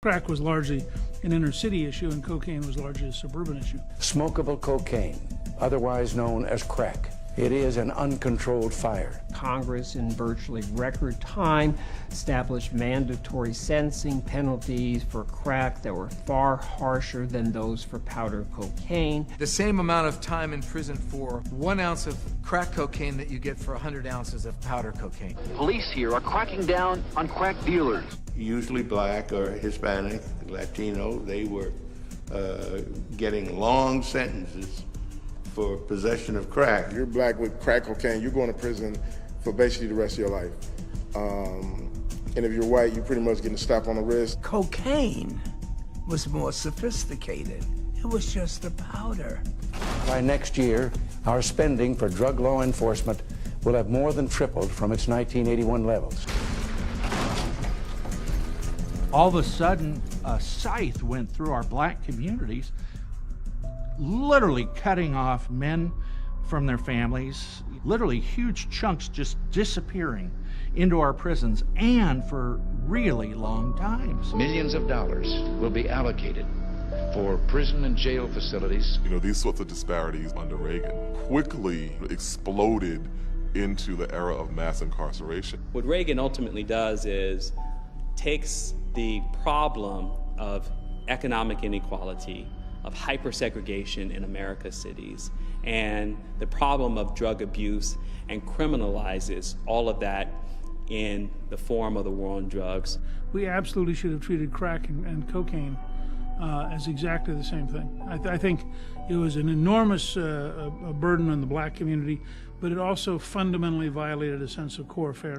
Crack was largely an inner city issue and cocaine was largely a suburban issue. Smokable cocaine, otherwise known as crack. It is an uncontrolled fire. Congress, in virtually record time, established mandatory sentencing penalties for crack that were far harsher than those for powder cocaine. The same amount of time in prison for 1 ounce of crack cocaine that you get for 100 ounces of powder cocaine. Police here are cracking down on crack dealers. Usually black or Hispanic, Latino, they were getting long sentences for possession of crack. You're black with crack cocaine, you're going to prison for basically the rest of your life. And if you're white, you're pretty much getting a slap on the wrist. Cocaine was more sophisticated. It was just the powder. By next year, our spending for drug law enforcement will have more than tripled from its 1981 levels. All of a sudden, a scythe went through our black communities, literally cutting off men from their families, literally huge chunks just disappearing into our prisons, and for really long times. Millions of dollars will be allocated for prison and jail facilities. You know, these sorts of disparities under Reagan quickly exploded into the era of mass incarceration. What Reagan ultimately does is takes the problem of economic inequality, of hypersegregation in America's cities, and the problem of drug abuse, and criminalizes all of that in the form of the war on drugs. We absolutely should have treated crack and cocaine as exactly the same thing. I think it was an enormous burden on the black community, but it also fundamentally violated a sense of core fairness.